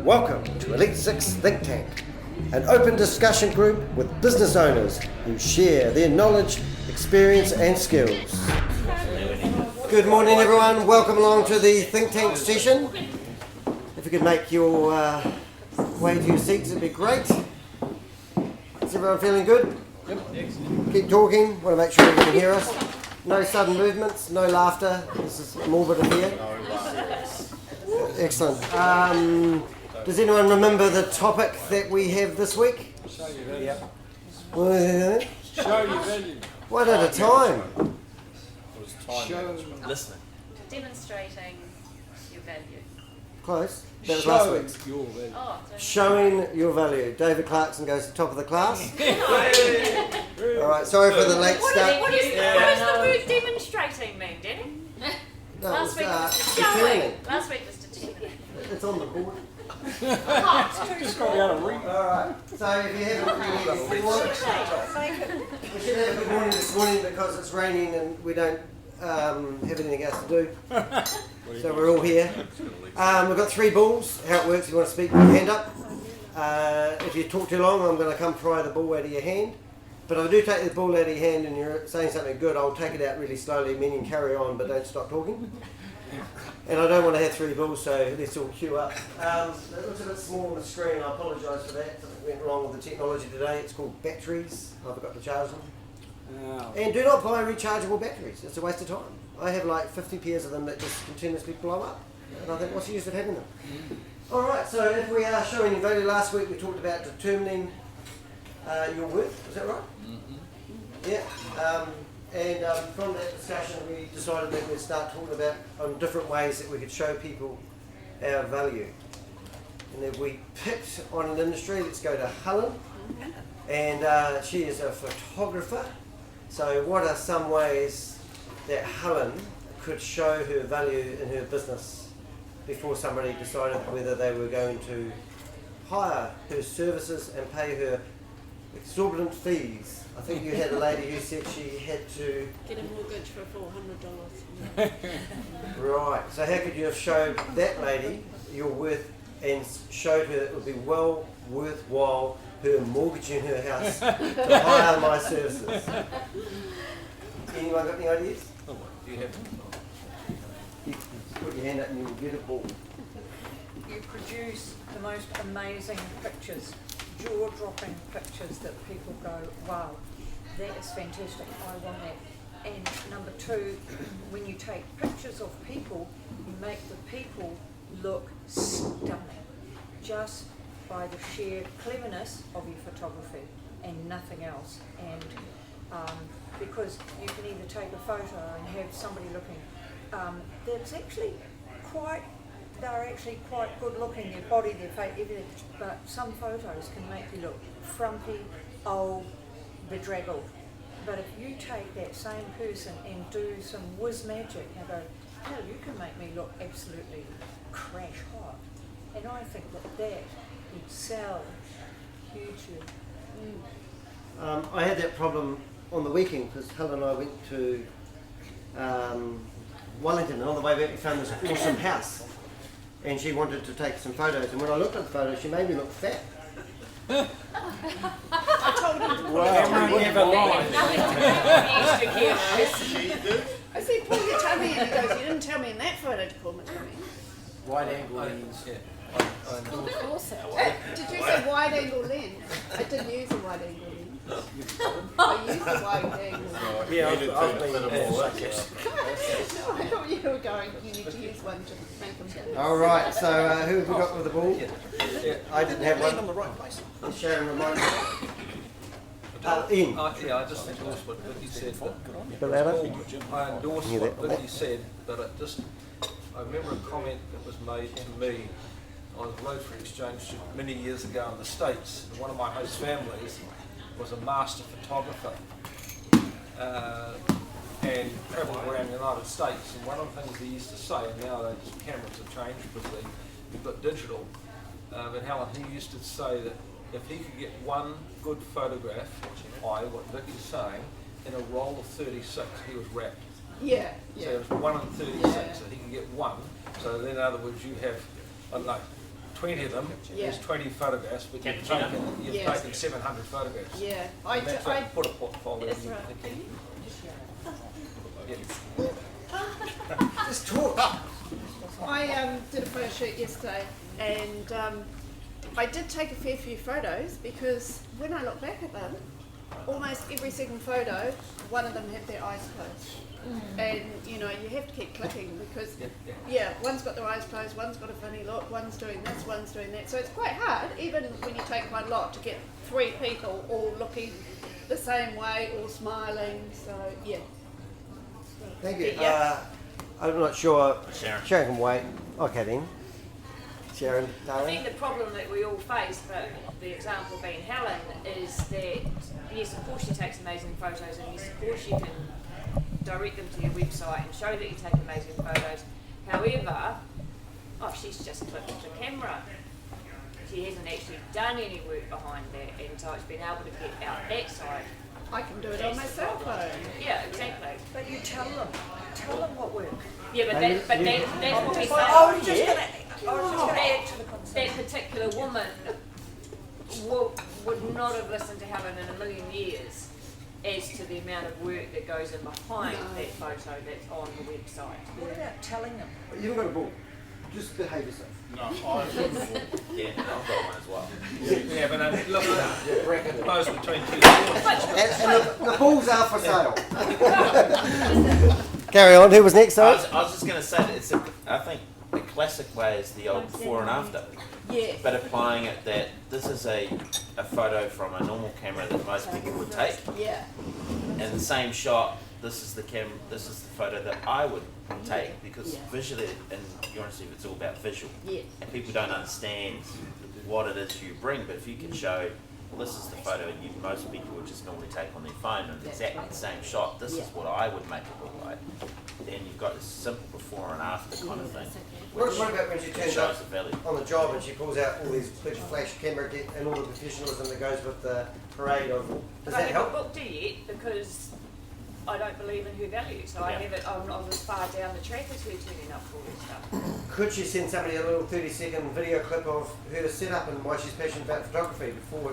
Welcome to Elite 6 Think Tank, an open discussion group with business owners who share their knowledge, experience and skills. Good morning everyone, welcome along to the Think Tank session. If you could make your way to your seats, it'd be great. Is everyone feeling good? Yep. Keep talking, want to make sure you can hear us. No sudden movements, no laughter, this is morbid in here. Excellent. Does anyone remember the topic that we have this week? Show your value. Show your value. One at a time. Listening. Demonstrating your value. Close. That was last week's. Your value. Showing your value. David Clarkson goes to the top of the class. Alright, sorry for the late start. What does the word demonstrating mean, Danny? Last week was showing. Last week was determining. It's on the board. Just got to be able to read. Alright, so if you haven't really before, we should have a good morning this morning because it's raining and we don't have anything else to do. So we're all here. We've got 3 balls. How it works, if you want to speak, put your hand up. If you talk too long, I'm going to come pry the ball out of your hand. But if I do take the ball out of your hand and you're saying something good, I'll take it out really slowly, meaning carry on, but don't stop talking. And I don't want to have 3 balls, so let's all queue up. It looks a bit small on the screen, I apologise for that. Something went wrong with the technology today. It's called batteries. I forgot to charge them. And do not buy rechargeable batteries. It's a waste of time. I have like 50 pairs of them that just continuously blow up. And I think, what's the use of having them? Alright, so if we are showing your value, last week we talked about determining your worth. Is that right? Yeah. From that discussion we decided that we'd start talking about different ways that we could show people our value. And then we picked on an industry. Let's go to Helen. And she is a photographer. So what are some ways that Helen could show her value in her business before somebody decided whether they were going to hire her services and pay her exorbitant fees? I think you had a lady who said she had to get a mortgage for $400. Right, so how could you have showed that lady your worth and showed her it would be well worthwhile her mortgaging her house to hire my services? Anyone got any ideas? You have. You put your hand up and you'll get a ball. You produce the most amazing pictures, jaw-dropping pictures that people go, wow, that is fantastic, I want that. And number 2, when you take pictures of people, you make the people look stunning, just by the sheer cleverness of your photography and nothing else. And because you can either take a photo and have somebody looking, that's actually they're actually quite good looking, their body, their face, everything, but some photos can make you look frumpy, old, bedraggled. But if you take that same person and do some whiz magic and go, hell, you can make me look absolutely crash hot. And I think that would sell hugely. I had that problem on the weekend because Helen and I went to Wellington, and on the way back we found this awesome house. And she wanted to take some photos, and when I looked at the photos, she made me look fat. I told him to put I said, pull your tummy in. He goes, you didn't tell me in that photo to pull my tummy. Wide angle lens. Of course. Did you say wide angle lens? I didn't use a wide angle lens. I used the wide angle lens. Yeah, I've been No, I thought you were going, you need to use one to make them better. Alright, so who have we got with the ball? I didn't have one. on the right place. Sharon reminded me. Ian. I just endorse what Vicky said. Bit louder. I endorse what Vicky said, but I remember a comment that was made to me. I was Road for Exchange many years ago in the States. One of my host families was a master photographer and travelled around the United States. And one of the things he used to say, and now those cameras have changed because we've got digital, but Helen, he used to say that if he could get one good photograph, what Vicky's saying, in a roll of 36, he was wrapped. Yeah. So it was 1 in 36, so he can get one. So then in other words, you have, I don't know, 20 of them, Yeah. there's 20 photographs, but you've Capture. taken, Yeah. 700 photographs. Yeah, And that's like put a portfolio That's in. right. Yeah. Just talk. I did a photo shoot yesterday, and I did take a fair few photos because when I look back at them, almost every single photo, one of them had their eyes closed. And you know, you have to keep clicking because, yeah, one's got their eyes closed, one's got a funny look, one's doing this, one's doing that. So it's quite hard, even when you take quite a lot, to get 3 people all looking the same way, all smiling. So yeah. Thank you. Yeah. I'm not sure. Sharon. Sharon can wait. Okay then. Sharon, I darling. think the problem that we all face, but the example being Helen, is that yes, of course she takes amazing photos, and yes, of course you can direct them to your website and show that you take amazing photos. However, she's just clicked the camera. She hasn't actually done any work behind that, and so it's been able to get out that side. I can do it on my cell phone. Yeah, exactly. But you tell them what works. Yeah, but that's what we say. I was just going to add to the That conversation. particular woman would not have listened to Helen in a million years as to the amount of work that goes in behind that photo that's on the website. What about telling them? You haven't got a ball. Just behave yourself. No, I've got the ball. Yeah, I've got one as well. Yeah, but look at that. Close between two And the balls are for sale. Carry on. Who was next? I Sorry. was just going to say that I think the classic way is the old before and after, Yeah. but applying it that this is a photo from a normal camera that most people would take, Yeah. and the same shot. This is the photo that I would take because Yeah. visually, and you want to see if it's all about visual, Yeah. and people don't understand what it is you bring. But if you can show, well, this is the photo most people would just normally take on their phone, and exactly the same shot. This is what I would make it look like. Then you've got this simple before and after kind of thing. What about when she turns shows up the value. on the job and she pulls out all these big flash camera and all the professionalism that goes with the parade of? Does I that haven't help? booked her yet because I don't believe in her value, so I Yeah. have it on as far down the track as her turning up for all this stuff. Could she send somebody a little 30-second video clip of her setup and why she's passionate about photography before we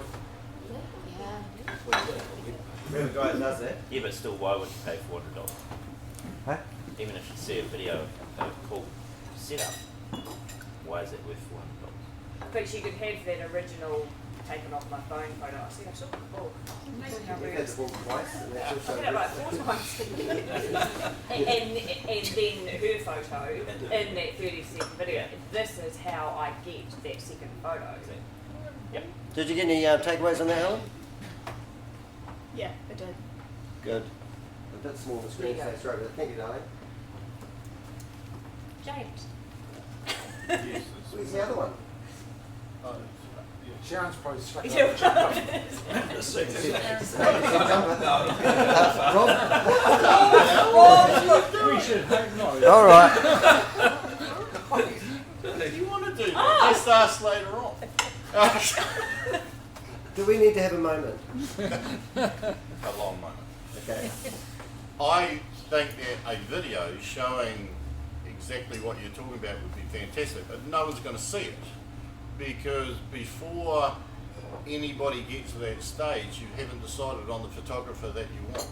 have a guy that does that? Yeah, but still, why would you pay $400? Huh? Even if you see a video of a cool setup, why is it worth $400? But she could have that original taken off my phone photo. I see, I saw the ball. Amazing how We've weird. had the ball twice and that's I also did it like 4 times. and then her photo in that 30-second video. This is how I get that second photo. Yep. Did you get any takeaways on that, Helen? Yeah, I did. Good. A bit small the screen, so throw it. Thank you, darling. James. Yes, Where's the other one? Sharon's probably stuck Yeah. Rob? We should hope not. All right. if you want to do that, just ask later on. Do we need to have a moment? A long moment. Okay. I think that a video showing exactly what you're talking about would be fantastic, but no one's going to see it because before anybody gets to that stage, you haven't decided on the photographer that you want.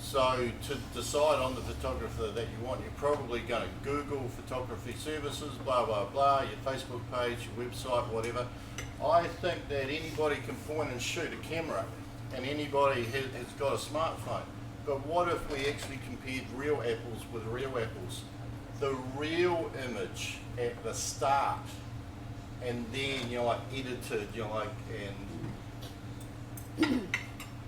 So to decide on the photographer that you want, you're probably going to Google photography services, blah, blah, blah, your Facebook page, your website, whatever. I think that anybody can point and shoot a camera and anybody has got a smartphone. But what if we actually compared real apples with real apples? The real image at the start, and then edited, and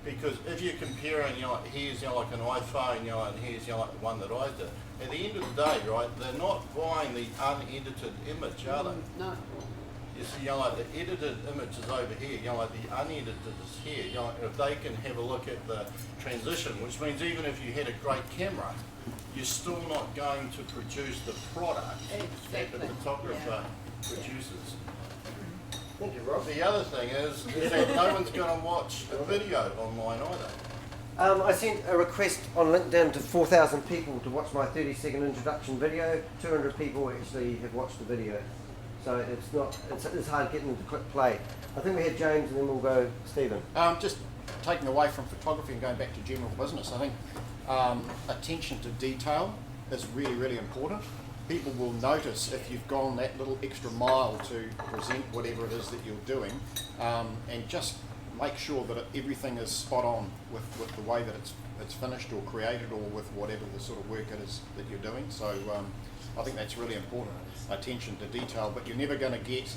because if you're comparing, here's like an iPhone, and here's like the one that I did. At the end of the day, right, they're not buying the unedited image, are they? No. You see, like the edited image is over here, like the unedited is here. If they can have a look at the transition, which means even if you had a great camera, you're still not going to produce the product that the photographer produces. Thank you, Rob. The other thing is that no one's going to watch a video online either. I sent a request on LinkedIn to 4,000 people to watch my 30-second introduction video. 200 people actually have watched the video. So it's hard getting them to click play. I think we had James and then we'll go Stephen. Just taking away from photography and going back to general business, I think attention to detail is really, really important. People will notice if you've gone that little extra mile to present whatever it is that you're doing, and just make sure that everything is spot on with the way that it's finished or created, or with whatever the sort of work it is that you're doing. So I think that's really important, attention to detail. But you're never going to get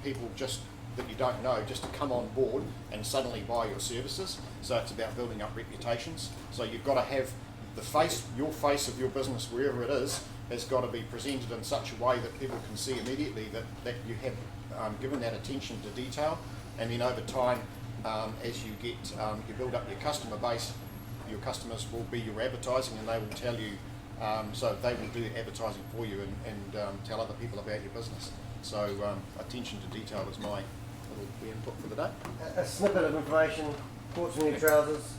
people just that you don't know just to come on board and suddenly buy your services. So it's about building up reputations. So you've got to have the face, your face of your business, wherever it is, has got to be presented in such a way that people can see immediately that you have given that attention to detail. And then over time, as you build up your customer base, your customers will be your advertising, and they will tell you, so they will do advertising for you and tell other people about your business. So attention to detail is my little input for the day. A snippet of information, bought some new trousers.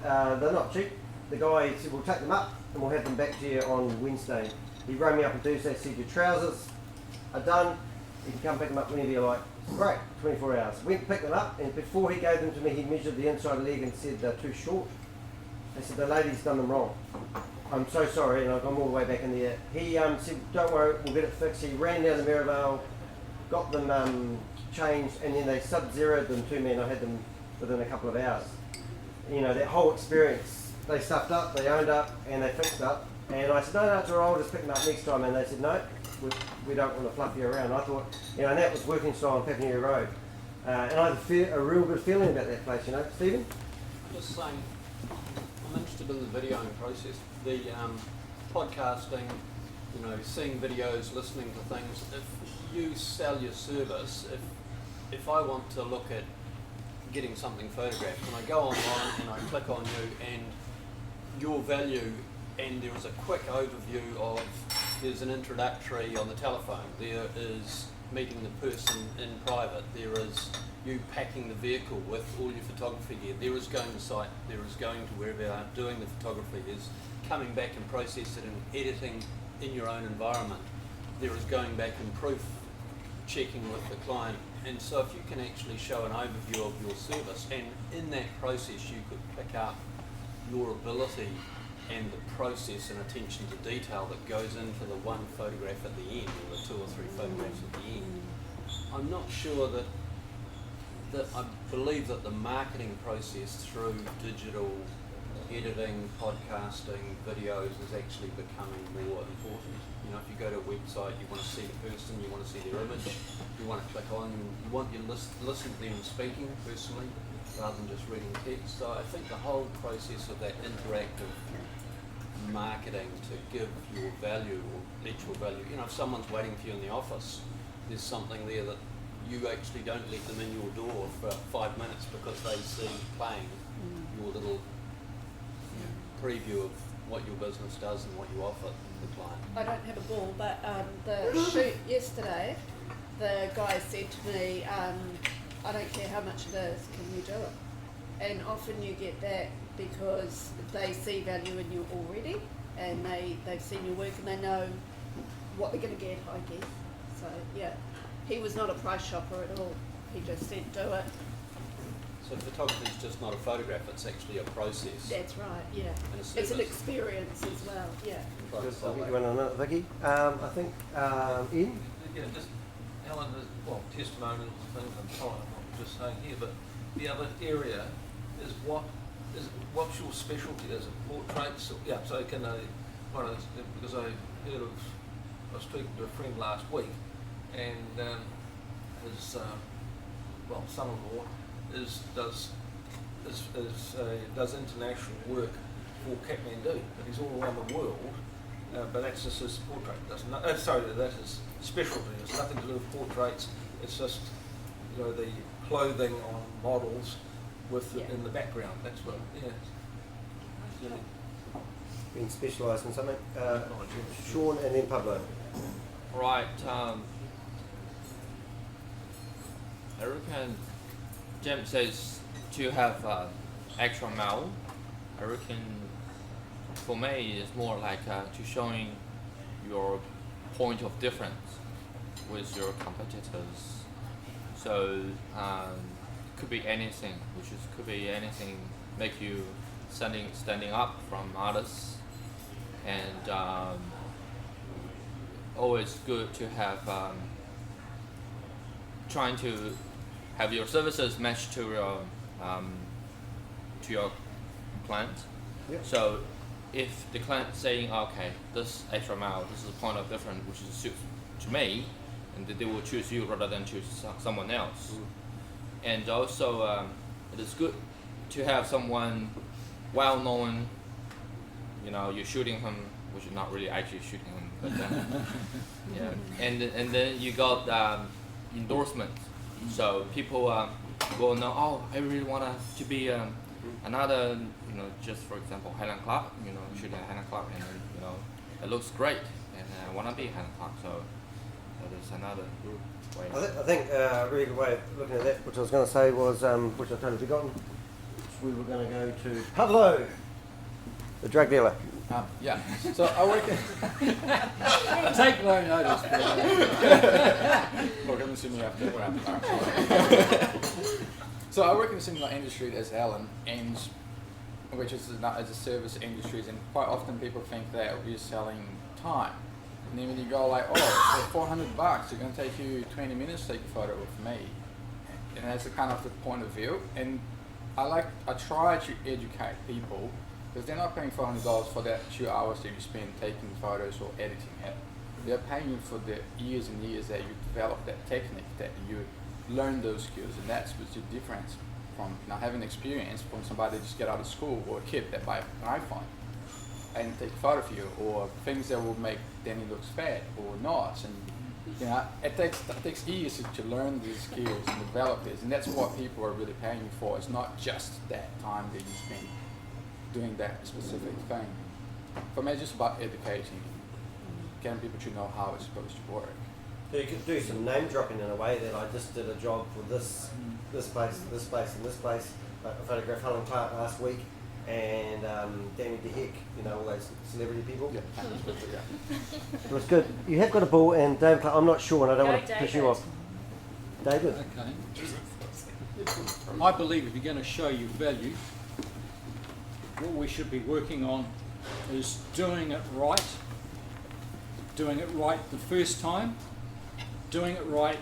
They're not cheap. The guy said, we'll take them up and we'll have them back to you on Wednesday. He rang me up on Tuesday, said, your trousers are done. You can come pick them up whenever you like. Great, 24 hours. Went and picked them up, and before he gave them to me, he measured the inside leg and said they're too short. I said, the lady's done them wrong. I'm so sorry, and I'm all the way back in there. He said, don't worry, we'll get it fixed. He ran down to Maryvale, got them changed, and then they sub-zeroed them to me, and I had them within a couple of hours. You know, that whole experience, they stuffed up, they owned up, and they fixed up. And I said, no, it's all right, I'll just pick them up next time. And they said, no, we don't want to fluff you around. I thought, you know, and that was working style on Papua Road. And I had a real good feeling about that place, you know. Stephen? Just saying, I'm interested in the videoing process, the podcasting, you know, seeing videos, listening to things. If you sell your service, if I want to look at getting something photographed, and I go online and I click on you and your value, and there is a quick overview of, there's an introductory on the telephone, there is meeting the person in private, there is you packing the vehicle with all your photography gear, there is going to site, there is going to wherever you are doing the photography, there's coming back and processing and editing in your own environment, there is going back and proof checking with the client. And so if you can actually show an overview of your service, and in that process you could pick up your ability and the process and attention to detail that goes into the one photograph at the end, or the 2 or 3 photographs at the end. I'm not sure that I believe that the marketing process through digital editing, podcasting, videos is actually becoming more important. You know, if you go to a website, you want to see the person, you want to see their image, you want to click on, you want to listen to them speaking personally, rather than just reading text. So I think the whole process of that interactive marketing to give your value or let your value, you know, if someone's waiting for you in the office, there's something there that you actually don't let them in your door for 5 minutes because they see playing your little preview of what your business does and what you offer the client. I don't have a ball, but the shoot yesterday, the guy said to me, I don't care how much it is, can you do it? And often you get that because they see value in you already, and they've seen your work and they know what they're going to get, I guess. So yeah, he was not a price shopper at all. He just said, do it. So photography is just not a photograph, it's actually a process. That's right, yeah. And a It's an service. experience as well, yeah. Right, Just, so I'll get like- you one on that, Vicky. I think, Ian? Yeah, just Helen, well, testimonials and things and so on, I'm not just saying here, but the other area is what's your specialty? Is it portraits? Or, yeah, so can I, because I heard of, I was speaking to a friend last week, and his, son-in-law does international work for Kathmandu, but he's all around the world. But that's just his portrait. That's his specialty. It's nothing to do with portraits. It's just, you know, the clothing on models with in the background. That's what. Yeah. Being specialised in something. Sean and then Pablo. Right. I reckon James says to have extra mile. I reckon for me it's more like to showing your point of difference. with your competitors. So could be anything, could be anything make you standing up from others, and always good to have trying to have your services matched to your client. Yep. So if the client saying, okay, this extra mile, this is a point of difference which is suits to me, and they will choose you rather than choose someone else. And also it is good to have someone well known, you're shooting him, which is not really actually shooting him, but yeah. And then you got endorsement, so people will know, oh, I really want to be another, just for example, Helen Clark, shooting Helen Clark, and it looks great, and I want to be Helen Clark, so there's another way. I think a really good way of looking at that, which I was going to say was, which I've totally forgotten, we were going to go to Pablo, the drug dealer. Yeah, so I work take no notice. We're going to see me after So I work in a similar industry as Alan, and which is as a service industry, and quite often people think that we're selling time. And then when you go like, oh, for $400, it's going to take you 20 minutes to take a photo with me, and that's the kind of the point of view. And I try to educate people, because they're not paying $400 for that 2 hours that you spend taking photos or editing it. They're paying you for the years and years that you develop that technique, that you learn those skills, and that's what's the difference from having experience from somebody that just get out of school, or a kid that buy an iPhone and take a photo of you, or things that will make Danny looks fat or not. And it takes years to learn these skills and develop this, and that's what people are really paying you for. It's not just that time that you spend doing that specific thing. For me, it's just about educating, getting people to know how it's supposed to work. So you could do some name dropping in a way that I just did a job for this place, this place, and this place. I photographed Helen Clark last week, and Danny DeHick, all those celebrity people. Yeah. It was good. You have got a ball, and David Clark, I'm not sure, and I don't Go want to piss you off. David? Okay. I believe if you're going to show your value, what we should be working on is doing it right the first time, doing it right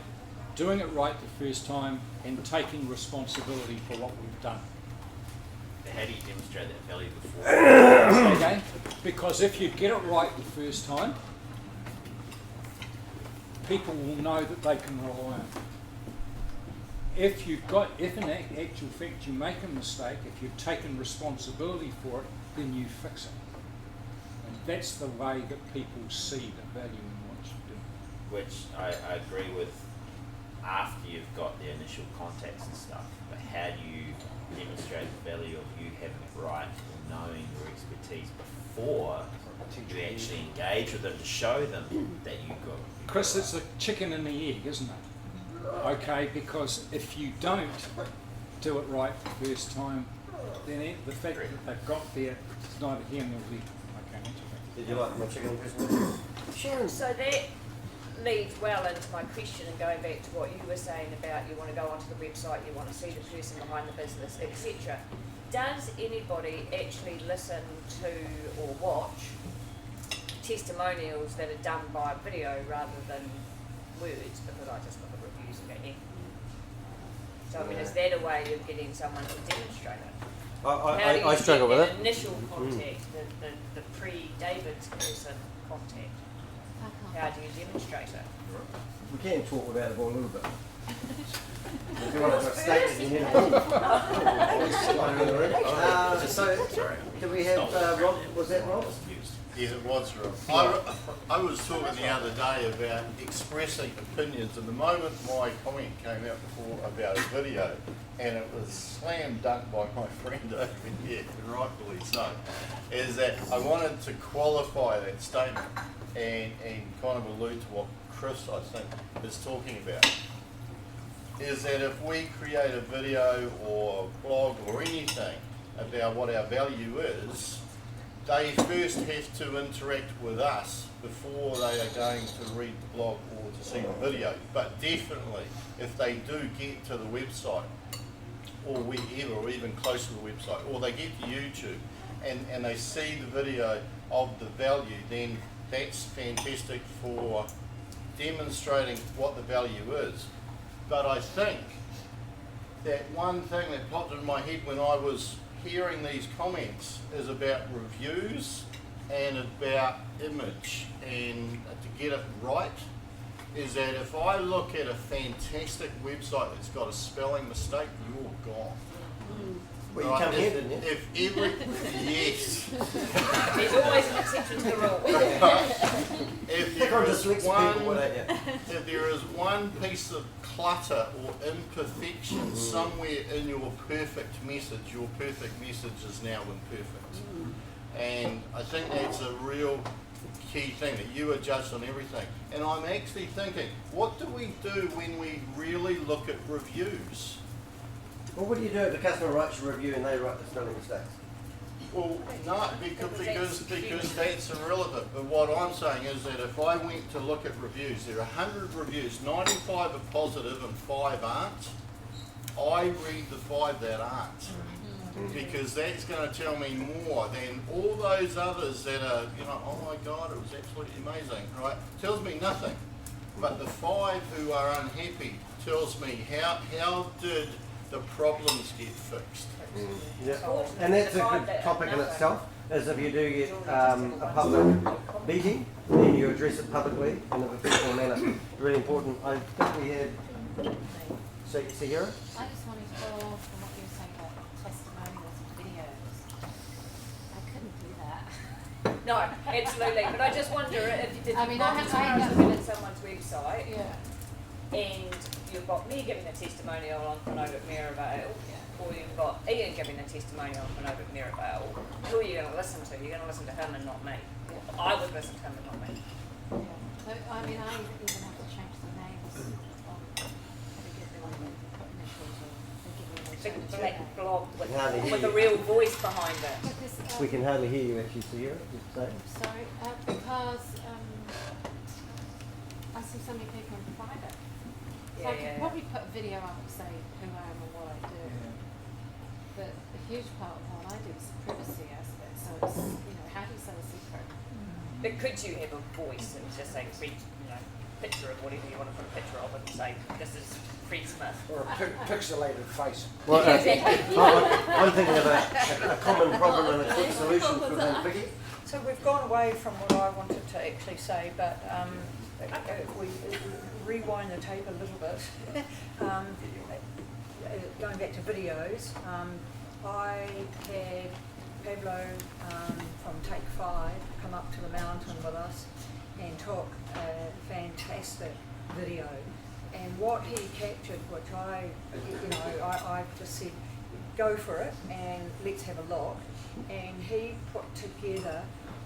the first time, and taking responsibility for what we've done. How do you demonstrate that value before? Okay? Because if you get it right the first time, people will know that they can rely on it. If in actual fact you make a mistake, if you've taken responsibility for it, then you fix it. And that's the way that people see the value in what you do. Which I agree with after you've got the initial contacts and stuff, but how do you demonstrate the value of you having it right and knowing your expertise before you actually engage with them to show them that you've got it? Chris, it's the chicken and the egg, isn't it? Okay, because if you don't do it right the first time, then the fact that they've got there is neither here nor there. Okay. Did you like my chicken person? Sharon. So that leads well into my question, and going back to what you were saying about you want to go onto the website, you want to see the person behind the business, etc. Does anybody actually listen to or watch testimonials that are done by video rather than words? Because I just look at reviews and go, eh. So I mean, is that a way of getting someone to demonstrate it? I struggle with it. Initial contact, the pre-David's person contact. How do you demonstrate it? We can talk about it a little bit. If you want to state it, you need to So, do we have Rob? Was that Rob? Yes, it was, Rob. I was talking the other day about expressing opinions, and the moment my comment came out before about a video, and it was slam dunked by my friend over here, and rightfully so, is that I wanted to qualify that statement and kind of allude to what Chris, I think, is talking about. Is that if we create a video or blog or anything about what our value is, they first have to interact with us before they are going to read the blog or to see the video. But definitely, if they do get to the website or wherever, or even close to the website, or they get to YouTube and they see the video of the value, then that's fantastic for demonstrating what the value is. But I think that one thing that popped in my head when I was hearing these comments is about reviews and about image, and to get it right is that if I look at a fantastic website that's got a spelling mistake, you're gone. Well, you come here, didn't you? If every yes, There's always an exception to the rule. if Pick there on is dyslexic one, people, why don't you? if there is one piece of clutter or imperfection somewhere in your perfect message is now imperfect. And I think that's a real key thing, that you are judged on everything. And I'm actually thinking, what do we do when we really look at reviews? Well, what do you do if the customer writes a review and they write the spelling mistakes? Well, no, because that's irrelevant. But what I'm saying is that if I went to look at reviews, there are 100 reviews, 95 are positive and 5 aren't. I read the 5 that aren't, because that's going to tell me more than all those others that are, you know, oh my God, it was absolutely amazing, right? Tells me nothing. But the 5 who are unhappy tells me how did the problems get fixed. Yeah. And that's a good topic in itself, is if you do get a public meeting, then you address it publicly in a professional manner. Really important. I think we had Sahira? I just wanted to follow on from what you were saying about testimonials and videos. I couldn't do that. No, absolutely. But I just wonder if you did I mean, I have to looking at someone's website, Yeah. and you've got me giving a testimonial on Whanokak Mirabale, or you've got Ian giving a testimonial on Whanokak Mirabale, who are you going to listen to? You're going to listen to him and not me. I would listen to him and not me. Yeah. So, I mean, I even have to change the names of how to get them on the initials or they give me Big those black blog with Hardly hear a you. real voice behind it. Because, We can hardly hear you actually, Sahira. Just say. I'm sorry, because I see so many people in private. So I could probably put a video up and say who I am and what I do. But a huge part of what I do is the privacy aspect. So it's, you know, how do you sell a secret? But could you have a voice and just say, Fred, you know, picture of whatever you want to put a picture of and say, this is Fred Smith? Or a pixelated face. Well, I'm thinking of a common problem and a quick solution for Vicky. So we've gone away from what I wanted to actually say, but if we rewind the tape a little bit, going back to videos, I had Pablo from Take 5 come up to the mountain with us and took a fantastic video. And what he captured, which I just said, go for it and let's have a look. And he put together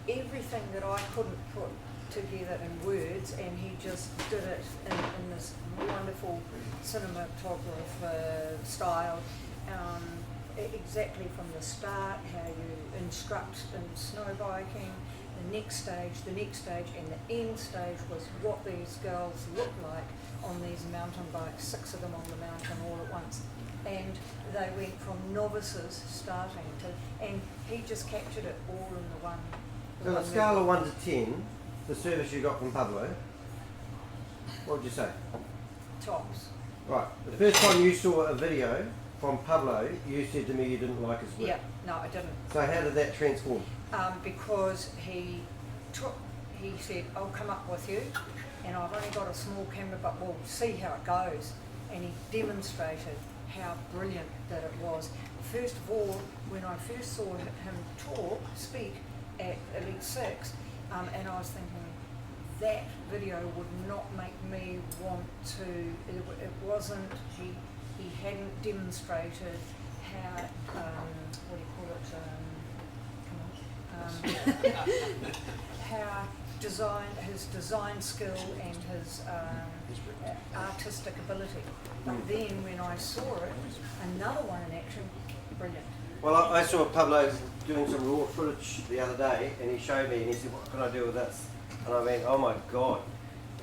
everything that I couldn't put together in words, and he just did it in this wonderful cinematographer style. Exactly from the start, how you instruct in snow biking, the next stage, and the end stage was what these girls looked like on these mountain bikes, 6 of them on the mountain all at once. And they went from novices starting to, and he just captured it all in the one. So on a scale of 1 to 10, the service you got from Pablo, what would you say? Tops. Right. The first time you saw a video from Pablo, you said to me you didn't like his work. Yeah, no, I didn't. So how did that transform? Because he said, I'll come up with you, and I've only got a small camera, but we'll see how it goes. And he demonstrated how brilliant that it was. First of all, when I first saw him speak at Elite 6, and I was thinking, that video would not make me want to, it wasn't, he hadn't demonstrated how, what do you call it, how his design skill and his artistic ability. But then when I saw it, another one in action, brilliant. Well, I saw Pablo doing some raw footage the other day, and he showed me, and he said, "What can I do with this?" And I went, "Oh my god!"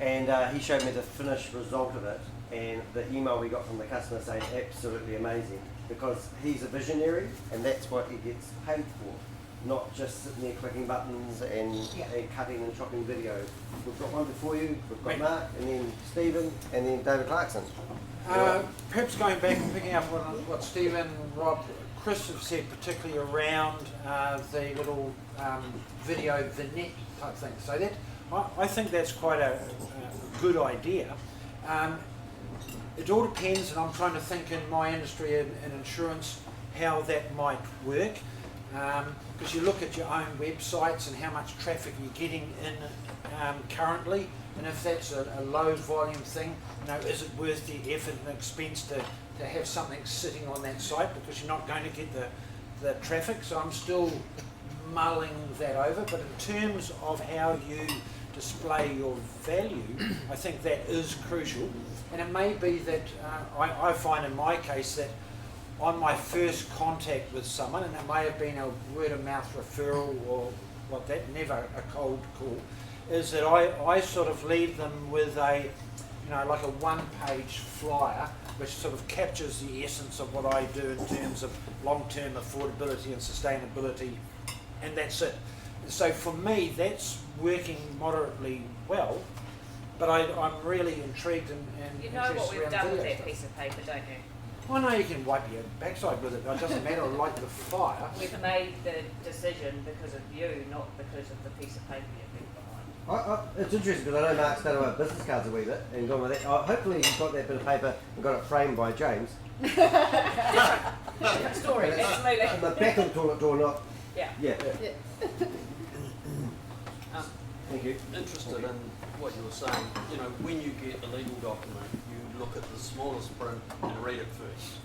And he showed me the finished result of it, and the email we got from the customer saying, "Absolutely amazing," because he's a visionary, and that's what he gets paid for, not just sitting there clicking buttons and cutting and chopping video. We've got one before you. We've got Mark, and then Stephen, and then David Clarkson. Perhaps going back and picking up on what Stephen, Rob, Chris have said, particularly around the little video vignette type thing. So that I think that's quite a good idea. It all depends, and I'm trying to think in my industry in insurance how that might work. Because you look at your own websites and how much traffic you're getting in currently, and if that's a low volume thing, is it worth the effort and expense to have something sitting on that site, because you're not going to get the traffic. So I'm still mulling that over, but in terms of how you display your value, I think that is crucial. And it may be that I find in my case that on my first contact with someone, and it may have been a word of mouth referral or what that, never a cold call, is that I sort of leave them with a, like a one-page flyer which sort of captures the essence of what I do in terms of long-term affordability and sustainability, and that's it. So for me, that's working moderately well, but I'm really intrigued and You know what we've done with that piece of paper, don't you? I know you can wipe your backside with it, but it doesn't matter, like the fire. We've made the decision because of you, not because of the piece of paper you've been behind. It's interesting because I know Mark's done our business cards a wee bit and gone with that. Hopefully he's got that bit of paper and got it framed by James. Different story, absolutely. And the back of the toilet door, not. Yeah. Thank you. Interested in what you were saying. When you get a legal document, you look at the smallest print and read it first.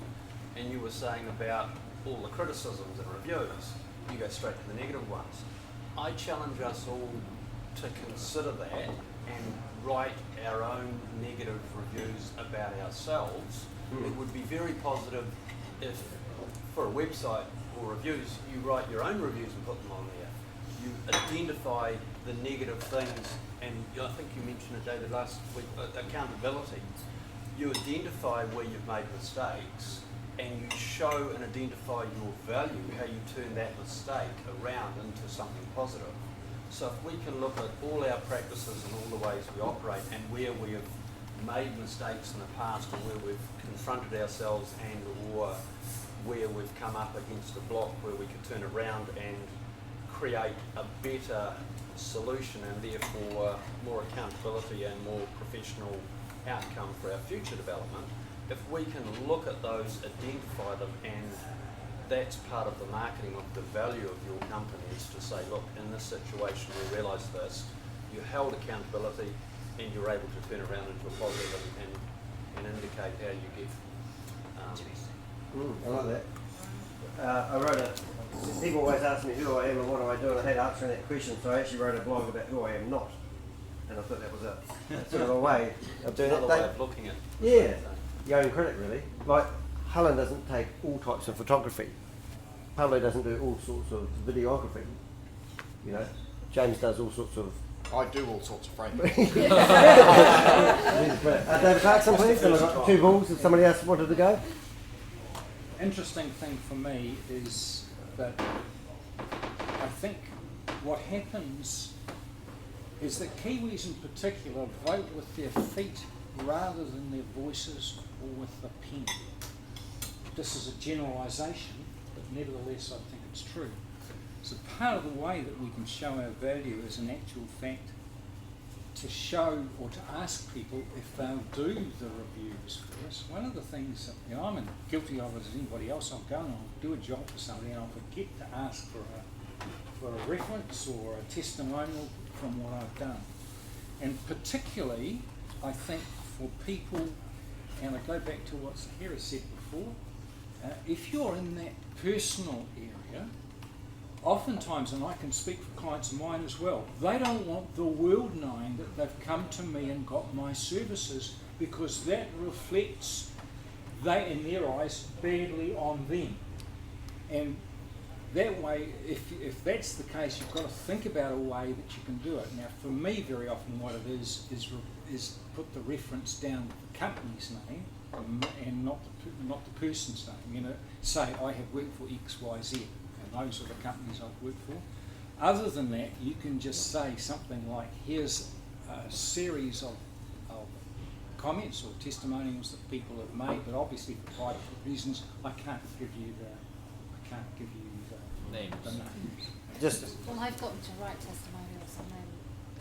And you were saying about all the criticisms and reviews, you go straight to the negative ones. I challenge us all to consider that and write our own negative reviews about ourselves. It would be very positive if, for a website or reviews, you write your own reviews and put them on there. You identify the negative things, and I think you mentioned it, David, last week, accountability. You identify where you've made mistakes, and you show and identify your value, how you turn that mistake around into something positive. So if we can look at all our practices and all the ways we operate and where we have made mistakes in the past, or where we've confronted ourselves and or where we've come up against a block where we could turn around and create a better solution and therefore more accountability and more professional outcome for our future development, if we can look at those, identify them, and that's part of the marketing of the value of your company, is to say, look, in this situation we realise this, you held accountability and you're able to turn around into a positive and indicate how you get I like that. I wrote people always ask me who I am and what do I do, and I hate answering that question, so I actually wrote a blog about who I am not. And I thought that was a sort of a way of doing it. Another way of looking at it. Yeah, your own critic really. Like, Helen doesn't take all types of photography. Pablo doesn't do all sorts of videography. James does all sorts of... I do all sorts of framing. David Clarkson, please. And I've got 2 balls if somebody else wanted to go. Interesting thing for me is that I think what happens is that Kiwis in particular vote with their feet rather than their voices or with the pen. This is a generalisation, but nevertheless I think it's true. So part of the way that we can show our value is in actual fact to show or to ask people if they'll do the reviews for us. One of the things that I'm guilty of as anybody else, I'll go and I'll do a job for somebody and I'll forget to ask for a reference or a testimonial from what I've done. And particularly, I think for people, and I go back to what Sahara said before, if you're in that personal area, oftentimes, and I can speak for clients of mine as well, they don't want the world knowing that they've come to me and got my services, because that reflects, in their eyes, badly on them. And that way, if that's the case, you've got to think about a way that you can do it. Now, for me, very often what it is put the reference down the company's name and not the person's name. You know, say I have worked for X, Y, Z, and those are the companies I've worked for. Other than that, you can just say something like, here's a series of comments or testimonials that people have made, but obviously for private reasons, I can't give you the Names. Well, I've gotten to write testimonials and then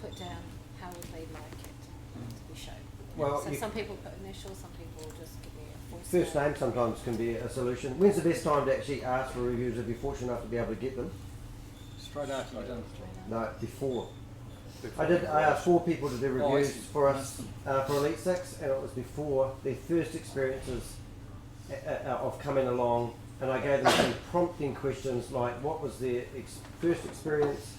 put down how would they like it to be shown. Well, So some people put initials, some people will just give me a full First name sometimes can be a solution. When's the best time to actually ask for reviews if you're fortunate enough to be able to get them? Straight after you've done it. No, before. I asked 4 people to do reviews for us for Elite 6, and it was before their first experiences of coming along, and I gave them some prompting questions like what was their first experience,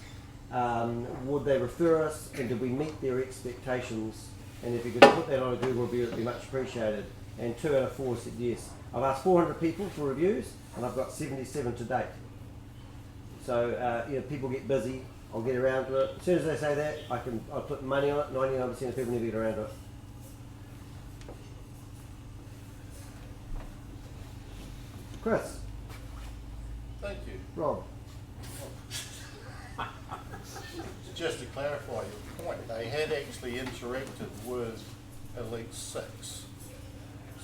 would they refer us, and did we meet their expectations, and if you could put that on a Google review it would be much appreciated, and 2 out of 4 said yes. I've asked 400 people for reviews and I've got 77 to date. So people get busy. I'll get around to it. As soon as they say that, I'll put money on it. 99% of people never get around to it. Chris. Thank you. Rob. Just to clarify your point, they had actually interacted with Elite 6,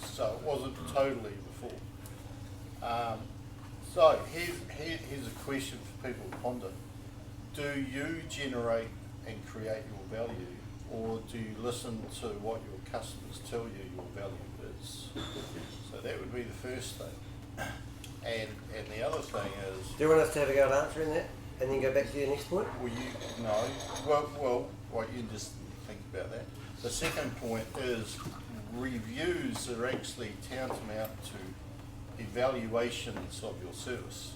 so it wasn't totally before. So here's a question for people to ponder. Do you generate and create your value, or do you listen to what your customers tell you your value is? So that would be the first thing. And the other thing is... Do you want us to have a go at answering that and then go back to your next point? Well, you can just think about that. The second point is reviews are actually tantamount to evaluations of your service.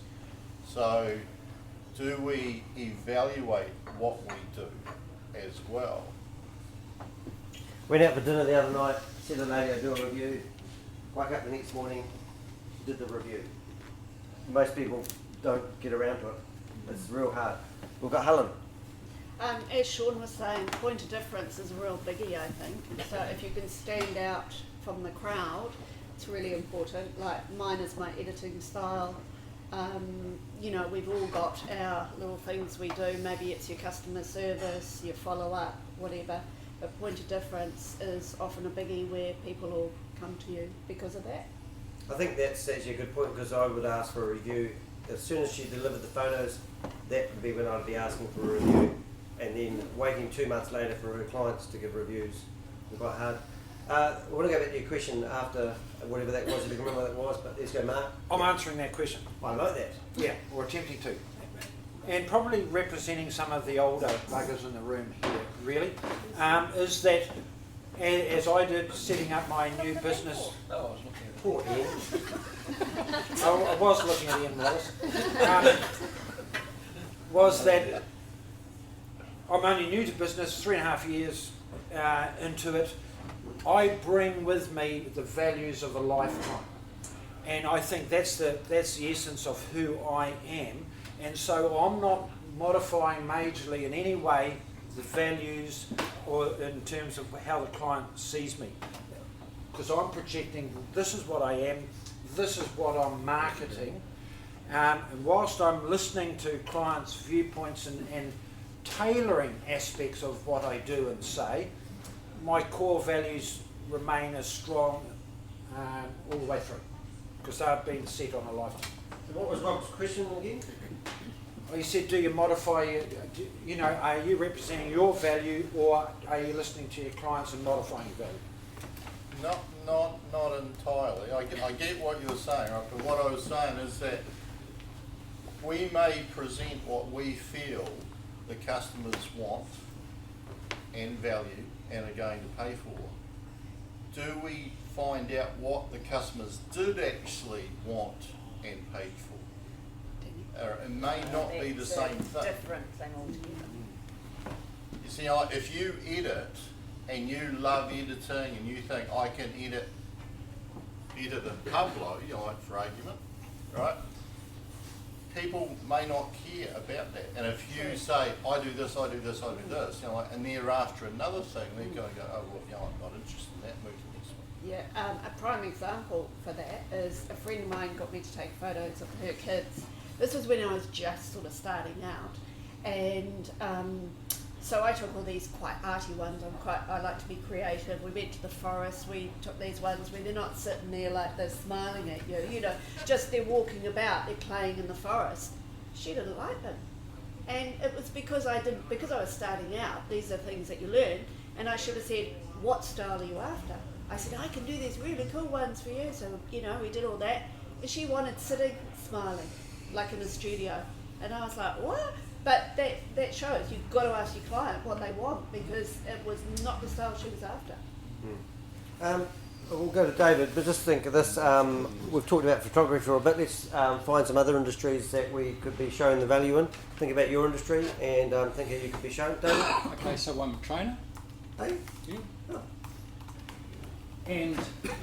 So do we evaluate what we do as well? Went out for dinner the other night, said a lady I'd do a review, woke up the next morning, did the review. Most people don't get around to it. It's real hard. We've got Helen. As Sean was saying, point of difference is a real biggie, I think. So if you can stand out from the crowd, it's really important. Like mine is my editing style. We've all got our little things we do. Maybe it's your customer service, your follow-up, whatever. But point of difference is often a biggie where people will come to you because of that. I think that's actually a good point, because I would ask for a review. As soon as she delivered the photos, that would be when I'd be asking for a review. And then waiting 2 months later for her clients to give reviews is quite hard. I want to go back to your question after whatever that was, if you can remember what that was, but let's go, Mark. I'm answering that question. I like that. Yeah, or attempting to. And probably representing some of the older buggers in the room here, really, is that as I did setting up my new business... Oh, I was looking at Poor Ian. I was looking at Ian Wallace. Was that I'm only new to business, 3.5 years into it. I bring with me the values of a lifetime, and I think that's the essence of who I am. And so I'm not modifying majorly in any way the values or in terms of how the client sees me, because I'm projecting this is what I am, this is what I'm marketing, and whilst I'm listening to clients' viewpoints and tailoring aspects of what I do and say, my core values remain as strong all the way through, because they've been set on a lifetime. So what was Rob's question again? He said, do you modify, are you representing your value, or are you listening to your clients and modifying your value? Not entirely. I get what you're saying, right? But what I was saying is that we may present what we feel the customers want and value and are going to pay for. Do we find out what the customers did actually want and paid for? It may not be the same thing. Different thing altogether. You see, if you edit and you love editing and you think I can edit in Pablo, like for argument, right? people may not care about that. And if you say, I do this, I do this, I do this, you know, and they're after another thing, they're going to go, oh, well, you know, I'm not interested in that, move to the next one. Yeah, a prime example for that is a friend of mine got me to take photos of her kids. This was when I was just sort of starting out, and so I took all these quite arty ones. I like to be creative. We went to the forest. We took these ones where they're not sitting there like they're smiling at you. You know, just they're walking about. They're playing in the forest. She didn't like them, and it was because I was starting out. These are things that you learn, and I should have said, "What style are you after?" I said, "I can do these really cool ones for you." So you know, we did all that, and she wanted sitting, smiling, like in a studio, and I was like, "What?" But that shows you've got to ask your client what they want, because it was not the style she was after. We'll go to David, but just think of this. We've talked about photography for a bit. Let's find some other industries that we could be showing the value in. Think about your industry and think how you could be shown. David? Okay, so I'm a trainer. Hey? Yeah. Oh. And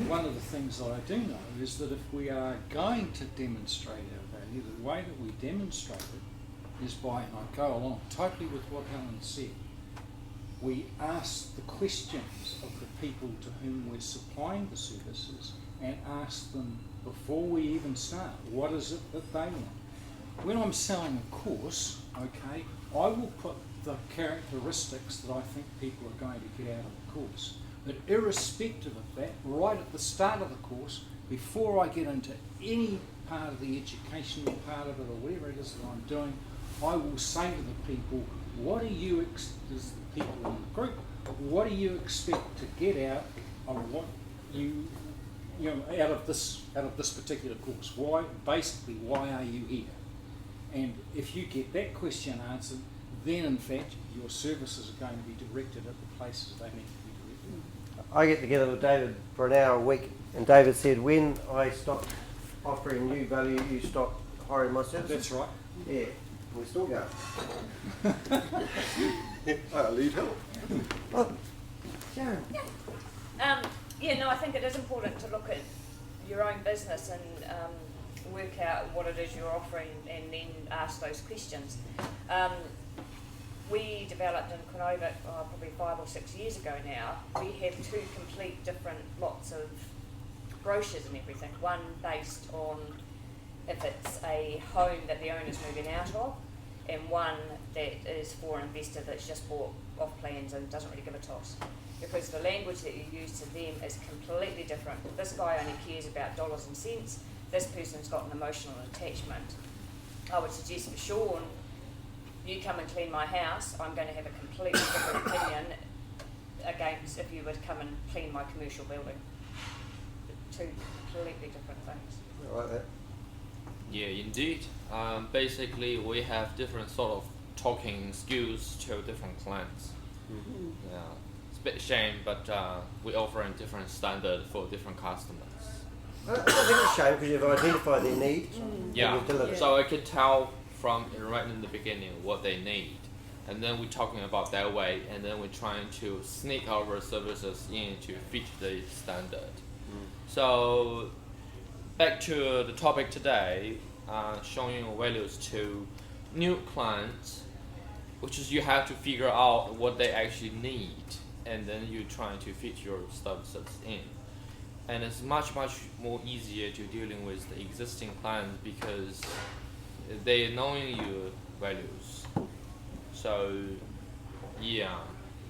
one of the things that I do know is that if we are going to demonstrate our value, the way that we demonstrate it is by, and I go along totally with what Helen said, we ask the questions of the people to whom we're supplying the services and ask them before we even start, what is it that they want? When I'm selling a course, okay, I will put the characteristics that I think people are going to get out of the course. But irrespective of that, right at the start of the course, before I get into any part of the educational part of it or whatever it is that I'm doing, I will say to the people, what do you, as the people in the group, what do you expect to get out of what you know, out of this particular course? Why are you here? And if you get that question answered, then in fact your services are going to be directed at the places they need to be directed. I get together with David for an hour a week, and David said, when I stopped offering you value, you stopped hiring my services. That's right. Yeah. We still go. I need help. Oh, Sharon. Yeah, I think it is important to look at your own business and work out what it is you're offering and then ask those questions. We developed in Canova probably 5 or 6 years ago now. We have 2 complete different lots of brochures and everything. One based on if it's a home that the owner's moving out of, and one that is for an investor that's just bought off plans and doesn't really give a toss. Because the language that you use to them is completely different. This guy only cares about dollars and cents. This person's got an emotional attachment. I would suggest for Sean, you come and clean my house, I'm going to have a completely different opinion against if you would come and clean my commercial building. 2 completely different things. I like that. Yeah, indeed. Basically, we have different sort of talking skills to different clients. Mm-hmm. Yeah, it's a bit shame, but we offer a different standard for different customers. I don't think it's a shame because you've identified their need. Yeah, and you've delivered. so I could tell from right in the beginning what they need, and then we're talking about their way, and then we're trying to sneak our services in to fit the standard. So back to the topic today, showing your values to new clients, which is you have to figure out what they actually need, and then you're trying to fit your services in. And it's much more easier to dealing with the existing clients because they knowing your values. So, yeah.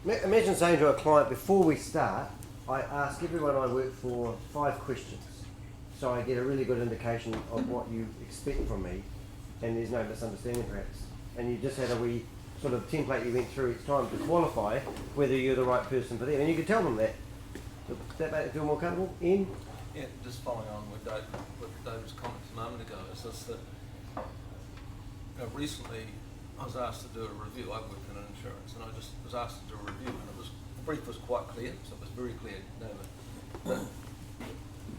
Imagine saying to a client, before we start, I ask everyone I work for 5 questions. So I get a really good indication of what you expect from me, and there's no misunderstanding perhaps. And you just had a wee sort of template you went through each time to qualify whether you're the right person for them. And you could tell them that. Does that make you feel more comfortable? Ian? Yeah, just following on with David's comments a moment ago, is this that recently I was asked to do a review. I work in insurance, and I just was asked to do a review, and the brief was quite clear, so it was very clear, David, that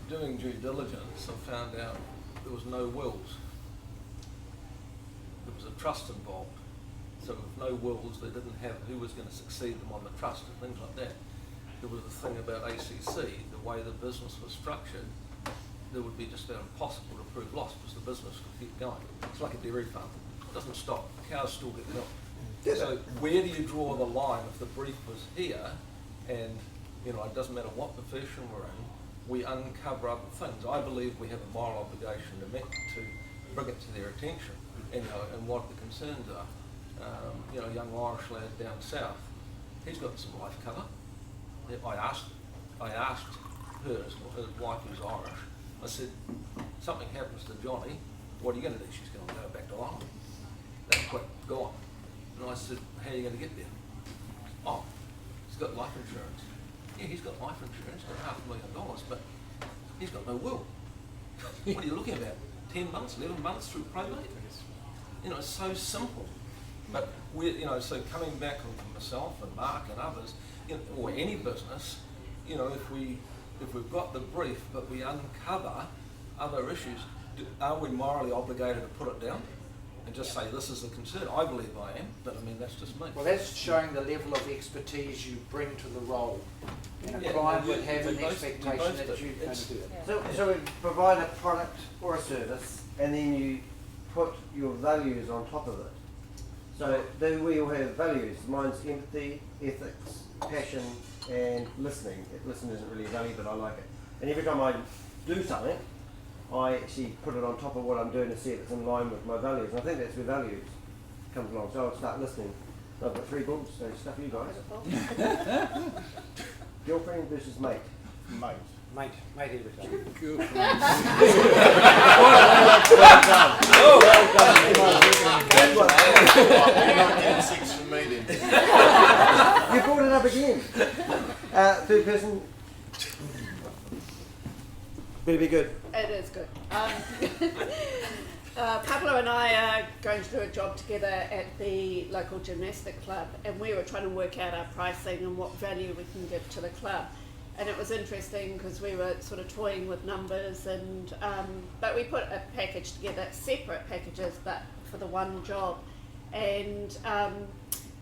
doing due diligence, I found out there was no wills. There was a trust involved. So with no wills, they didn't have who was going to succeed them on the trust and things like that. There was a thing about ACC, the way the business was structured, it would be just about impossible to prove loss because the business could keep going. It's like a dairy farm. It doesn't stop. Cows still get milk. So where do you draw the line if the brief was here and, you know, it doesn't matter what profession we're in, we uncover other things. I believe we have a moral obligation to bring it to their attention, and, you know, and what the concerns are. You know, a young Irish lad down south, he's got some life cover. I asked her, his wife who's Irish, I said, something happens to Johnny, what are you going to do? She's going to go back to Ireland. That's quick, gone. And I said, how are you going to get there? Oh, he's got life insurance. Yeah, he's got life insurance, got $500,000, but he's got no will. What are you looking at? 10 months, 11 months through probate? You know, it's so simple. But you know, so coming back on myself and Mark and others, you know, or any business, you know, if we've got the brief, but we uncover other issues, are we morally obligated to put it down and just say this is a concern? I believe I am, but I mean that's just me. Well, that's showing the level of expertise you bring to the role. And a Yeah, client well, would have we an both- expectation we both that do. you're going to do it. So we provide a product or a service, and then you put your values on top of it. So do we all have values? Mine's empathy, ethics, passion, and listening. Listening isn't really a value, but I like it. And every time I do something, I actually put it on top of what I'm doing to see if it's in line with my values. And I think that's where values comes along. So I'll start listening. I've got 3 bulls, so stuff you guys. Girlfriend versus mate. Mate everything. Six for me then. You brought it up again. Third person. Better be good. It is good. Pablo and I are going to do a job together at the local gymnastic club, and we were trying to work out our pricing and what value we can give to the club. And it was interesting because we were sort of toying with numbers, and but we put a package together, separate packages, but for the one job. And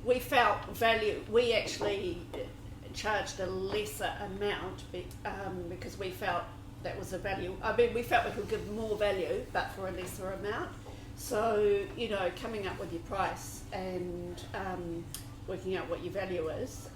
we felt value. We actually charged a lesser amount because we felt that was a value. I mean, we felt we could give more value, but for a lesser amount. So, you know, coming up with your price and working out what your value is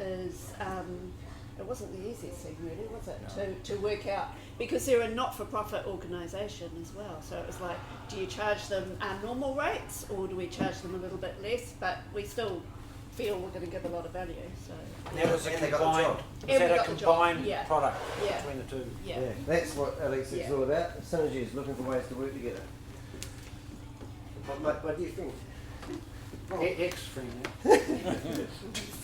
it wasn't the easiest thing really, was it? No. To work out, because they're a not-for-profit organisation as well. So it was like, do you charge them our normal rates, or do we charge them a little bit less? But we still feel we're going to give a lot of value. So That was a And they got the combined, job. was And we that a got the job, combined yeah. product Yeah. between the two? yeah. Yeah, that's what Alex is Yeah. all about. Synergies, looking for ways to work together. What do you think? Ex-friend.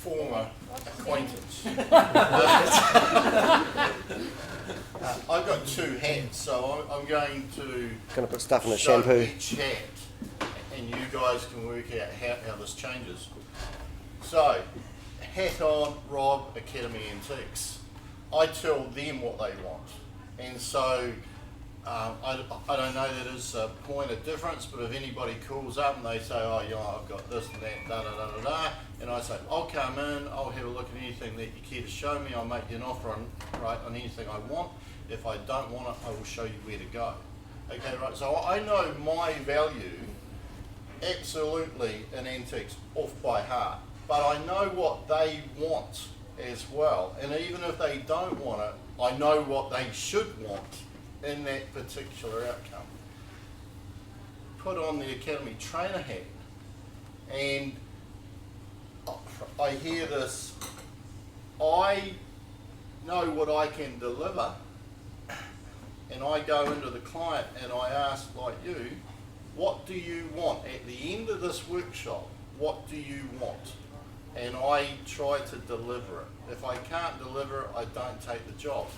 Former acquaintance. I've got 2 hats, so I'm going to Gonna put stuff in the show shampoo. each hat, and you guys can work out how this changes. So, hat on, Rob, Academy Antiques. I tell them what they want, and so I don't know that it's a point of difference, but if anybody calls up and they say, oh yeah, I've got this and that, da da da da da, and I say, I'll come in, I'll have a look at anything that you care to show me, I'll make you an offer on anything I want. If I don't want it, I will show you where to go. Okay, right, so I know my value absolutely in antiques off by heart, but I know what they want as well, and even if they don't want it, I know what they should want in that particular outcome. Put on the Academy trainer hat, and I hear this, I know what I can deliver, and I go into the client and I ask, like you, what do you want? At the end of this workshop, what do you want? And I try to deliver it. If I can't deliver it, I don't take the job.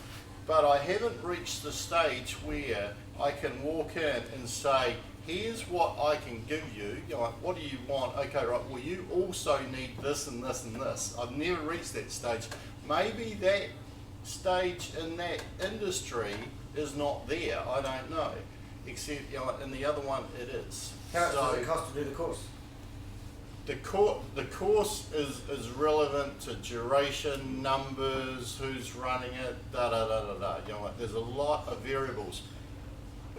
But I haven't reached the stage where I can walk in and say, here's what I can give you. You're like, what do you want? Okay, right, well you also need this and this and this. I've never reached that stage. Maybe that stage in that industry is not there, I don't know. Except, you know, in the other one it is. How much does it cost to do the course? The course is relevant to duration, numbers, who's running it, da da da da da. You know, like, there's a lot of variables.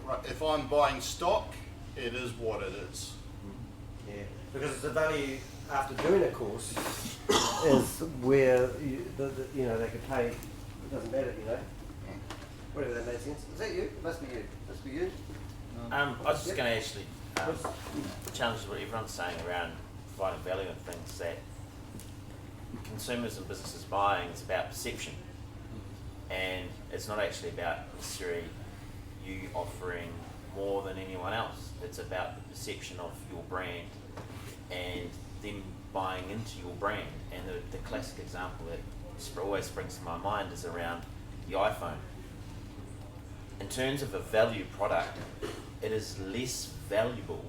Right, if I'm buying stock, it is what it is. Yeah, because the value after doing a course is where you know they could pay. It doesn't matter, you know. Whatever that made sense. Is that you? It must be you. Must be you. I was just going to actually challenge what everyone's saying around providing value and things, that consumers and businesses buying is about perception, and it's not actually about necessarily you offering more than anyone else. It's about the perception of your brand and them buying into your brand. And the classic example that always springs to my mind is around the iPhone. In terms of a value product, it is less valuable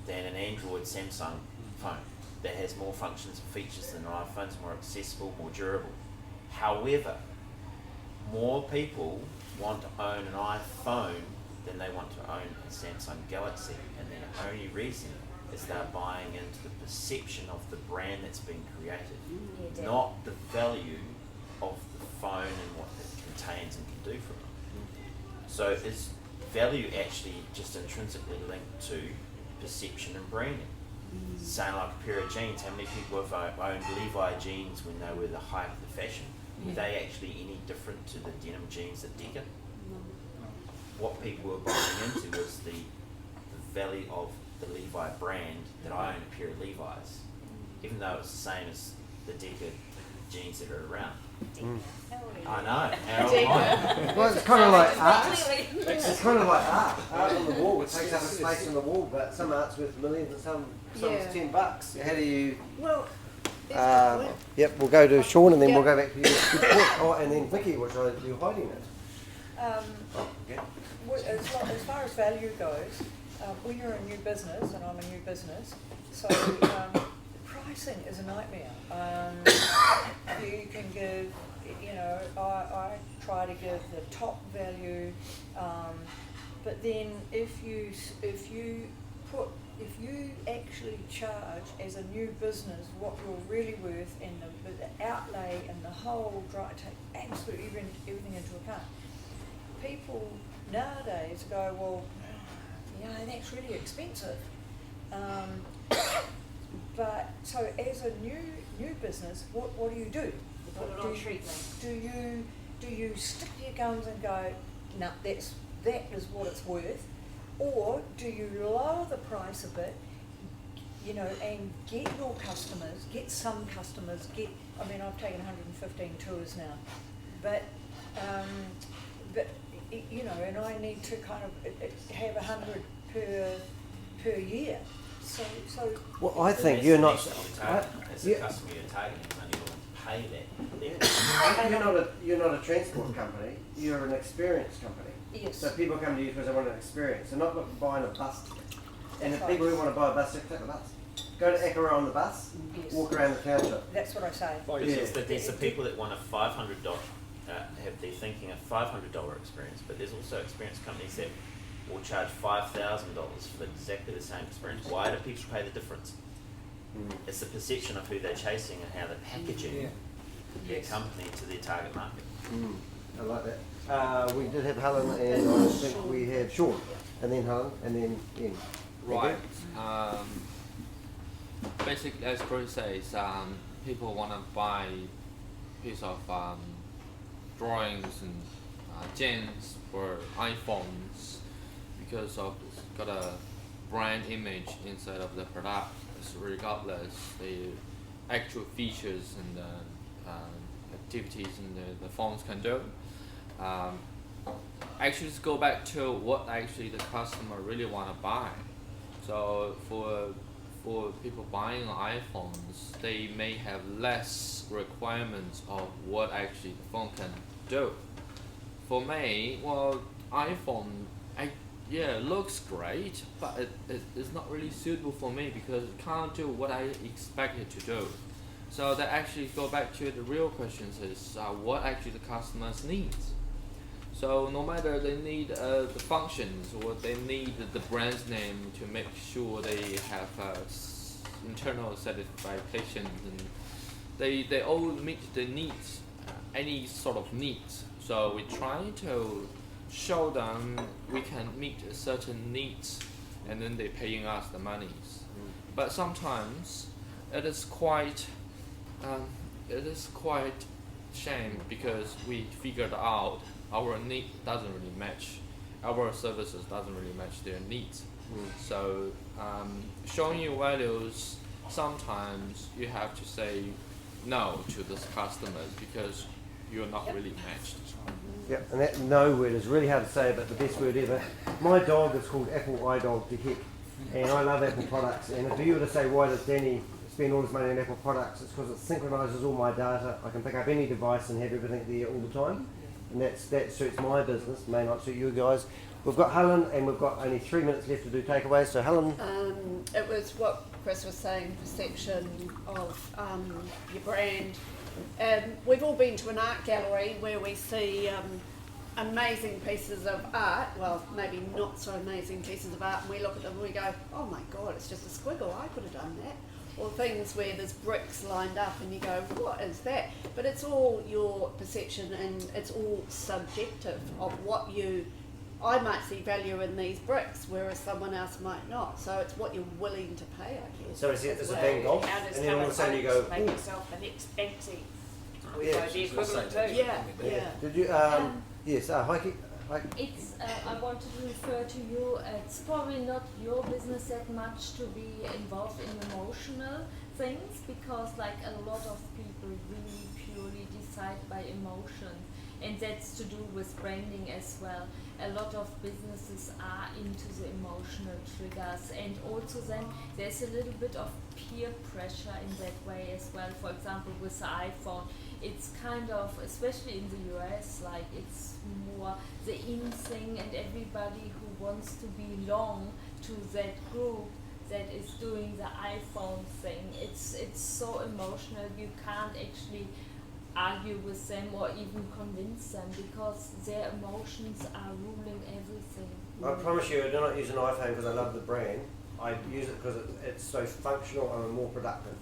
than an Android Samsung phone that has more functions and features than an iPhone. It's more accessible, more durable. However, more people want to own an iPhone than they want to own a Samsung Galaxy, and the only reason is they're buying into the perception of the brand that's been created, not the value of the phone and what it contains and can do for them. So is value actually just intrinsically linked to perception and branding? Saying like a pair of jeans, how many people have owned Levi jeans when they were the height of the fashion? Were they actually any different to the denim jeans at Deca? What people were buying into was the value of the Levi brand, that I own a pair of Levi's, even though it's the same as the Deca jeans that are around. I know. How am I? Well, it's kind of like art. It's kind of like art. Art on the wall. It takes up a space on the wall, but some art's worth millions and some is $10. How do you? Well, yep, we'll go to Sean and then we'll go back to you. Good point. Oh, and then Vicky, which you're hiding it. As far as value goes, when you're a new business, and I'm a new business, so pricing is a nightmare. You can give, you know, I try to give the top value, but then if you actually charge as a new business what you're really worth, and the outlay and the whole take absolutely everything into account, people nowadays go, well, you know, that's really expensive. But so as a new business, what do you do? Do you stick to your guns and go, no, that is what it's worth, or do you lower the price a bit, you know, and get your customers, get some customers, I mean, I've taken 115 tours now, but you know, and I need to kind of have 100 per year. So. Well, I think you're not. As a customer, you're targeting money to pay that. You're not a transport company. You're an experience company. Yes. So people come to you because they want an experience. They're not looking at buying a bus ticket. And if people who want to buy a bus ticket, take the bus. Go to Akara on the bus. Yes. Walk around the counter. That's what I say. There's the people that want a $500. They're thinking a $500 experience, but there's also experience companies that will charge $5,000 for exactly the same experience. Why do people pay the difference? It's the perception of who they're chasing and how they're packaging their company to their target market. I like that. We did have Helen, and I think we had Sean, and then Helen, and then Ian. Right. Basically, as Chris says, people want to buy piece of drawings and gems for iPhones because of it's got a brand image inside of the product. It's regardless the actual features and the activities and the phones can do. Actually, just go back to what actually the customer really want to buy. So for people buying iPhones, they may have less requirements of what actually the phone can do. For me, well, iPhone, it looks great, but it's not really suitable for me because it can't do what I expect it to do. So that actually go back to the real questions is what actually the customers needs. So no matter they need the functions or they need the brand's name to make sure they have internal satisfaction, and they all meet the needs, any sort of needs. So we try to show them we can meet certain needs, and then they're paying us the monies. But sometimes it is quite shame because we figured out our need doesn't really match, our services doesn't really match their needs. So showing you values, sometimes you have to say no to these customers because you're not really matched. Yeah, and that no word is really hard to say, but the best word ever. My dog is called Apple iDog to heck, and I love Apple products. And if you were to say, why does Danny spend all his money on Apple products, it's because it synchronises all my data. I can pick up any device and have everything there all the time, and that suits my business, may not suit you guys. We've got Helen, and we've got only 3 minutes left to do takeaways, so Helen. It was what Chris was saying, perception of your brand. We've all been to an art gallery where we see amazing pieces of art, well, maybe not so amazing pieces of art, and we look at them and we go, oh my God, it's just a squiggle, I could have done that. Or things where there's bricks lined up and you go, what is that? But it's all your perception, and it's all subjective of what I might see value in these bricks, whereas someone else might not. So it's what you're willing to pay, I guess. So it's a Van Gogh, and then all of a sudden you go, make yourself the next Banksy. Yeah. The equivalent too. Yeah. Did you, yes, Heike? It's, I wanted to refer to you, it's probably not your business that much to be involved in emotional things, because like a lot of people really purely decide by emotion, and that's to do with branding as well. A lot of businesses are into the emotional triggers, and also then there's a little bit of peer pressure in that way as well. For example, with the iPhone, it's kind of, especially in the US, like it's more the in thing, and everybody who wants to belong to that group that is doing the iPhone thing. It's so emotional, you can't actually argue with them or even convince them, because their emotions are ruling everything. I promise you, I do not use an iPhone because I love the brand. I use it because it's so functional and I'm more productive.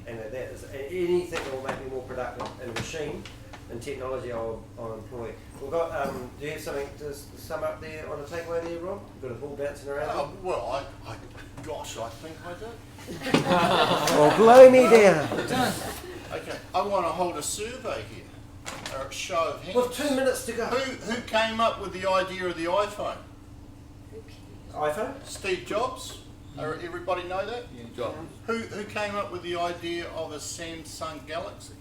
And that is anything that will make me more productive in a machine and technology I'll employ. We've got, do you have something to sum up there on the takeaway there, Rob? You've got a ball bouncing around? Well, gosh, I think I do. Well, blow me down. Okay, I want to hold a survey here, or a show of hands. With 2 minutes to go. Who came up with the idea of the iPhone? iPhone? Steve Jobs. Everybody know that? Yeah, Jobs. Who came up with the idea of a Samsung Galaxy?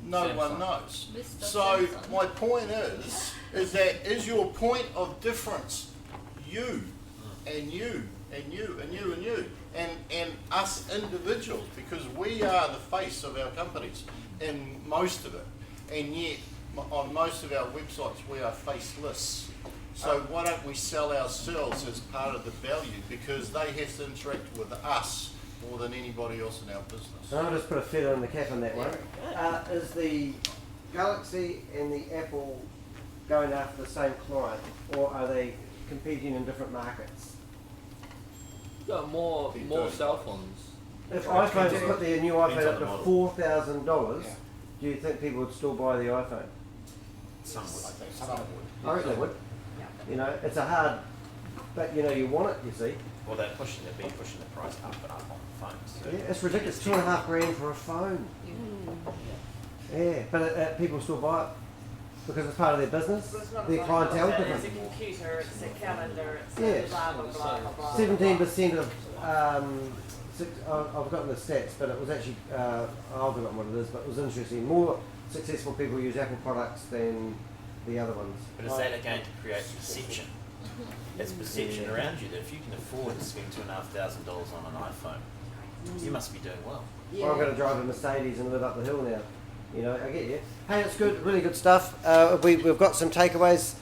No Samsung. one knows. Mr. So Samsung. my point is your point of difference you and you and you and you and you and us individuals, because we are the face of our companies in most of it, and yet on most of our websites we are faceless. So why don't we sell ourselves as part of the value, because they have to interact with us more than anybody else in our business. And I'll just put a feather in the cap on that one. Is the Galaxy and the Apple going after the same client, or are they competing in different markets? More cell phones. If iPhones put their new iPhone up to $4,000, do you think people would still buy the iPhone? Some would. I think some of them would. I reckon they would. You know, it's a hard, but you know, you want it, you see. Well, they've been pushing the price up and up on phones. So Yeah, it's ridiculous. $2.5 grand for a phone. Yeah, but people still buy it because it's part of their business. Well, it's not Their a clientele phone, different. it's a computer, it's a calendar, it's Yeah. a blah, blah, blah, blah, blah. 17% of, I've forgotten the stats, but it was actually, I've forgotten what it is, but it was interesting. More successful people use Apple products than the other ones. But is that again to create perception? It's perception around you that if you can afford to spend $2,500 on an iPhone, you must be doing well. Well, I'm going to drive a Mercedes and live up the hill now. You know, I get you. Hey, it's good, really good stuff. We've got some takeaways.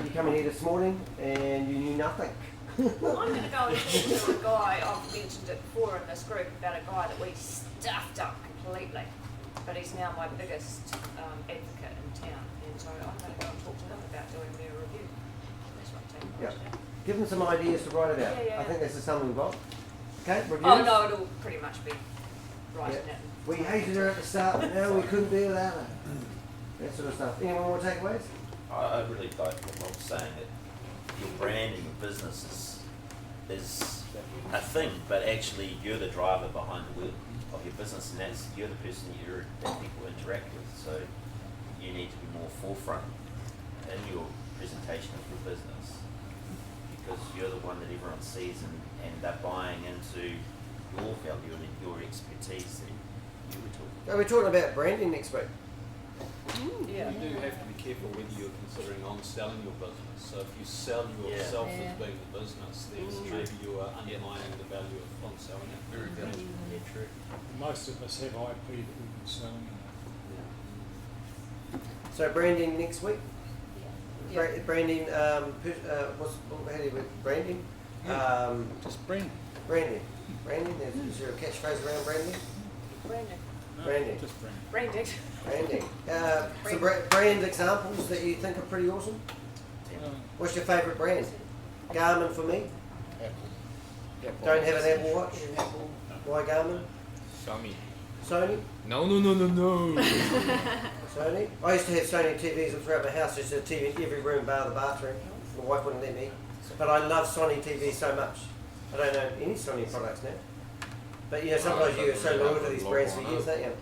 You come in here this morning and you knew nothing. Well, I'm going to go and talk to a guy, I've mentioned it before in this group, about a guy that we stuffed up completely. But he's now my biggest advocate in town. And so I'm going to go and talk to him about doing their review. That's what I'm taking Yeah. today. Give them some ideas to write about. Yeah. I think this is something we've got. Okay, reviews? Oh no, it'll pretty much be writing Yeah. it. We hated her at the start, but now we couldn't be without her. That sort of stuff. Anyone more takeaways? I really like what Rob's saying, that your brand and your business is a thing, but actually you're the driver behind the wheel of your business, and you're the person that people interact with. So you need to be more forefront in your presentation of your business, because you're the one that everyone sees, and they're buying into your value and your expertise that you were talking about. We're talking about branding next week. You do have to be careful whether you're considering on selling your business. So if you sell yourself as being the business, then maybe you are undermining the value of on selling it. Very good. Yeah, true. Most of us have IP that we can sell. So branding next week. Branding. How do you branding? Just brand. Branding. Branding. Is there a catchphrase around branding? Branding. No, Branding. Just brand. Branding. Branding. Some brand examples that you think are pretty awesome. What's your favourite brand? Garmin for me. Apple. Don't have an Apple Watch. Why Garmin? Xiaomi. Sony. No. Sony. I used to have Sony TVs all throughout my house. Just a TV in every room bar the bathroom. My wife wouldn't let me. But I love Sony TVs so much. I don't know any Sony products now. But you know, sometimes you're so loyal to these brands for years, don't you?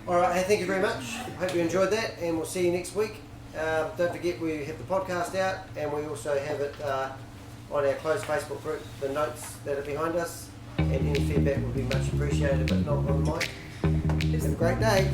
Alright, hey, thank you very much. Hope you enjoyed that, and we'll see you next week. Don't forget we have the podcast out, and we also have it on our closed Facebook group, the notes that are behind us, and any feedback would be much appreciated, but not on mine. Have a great day.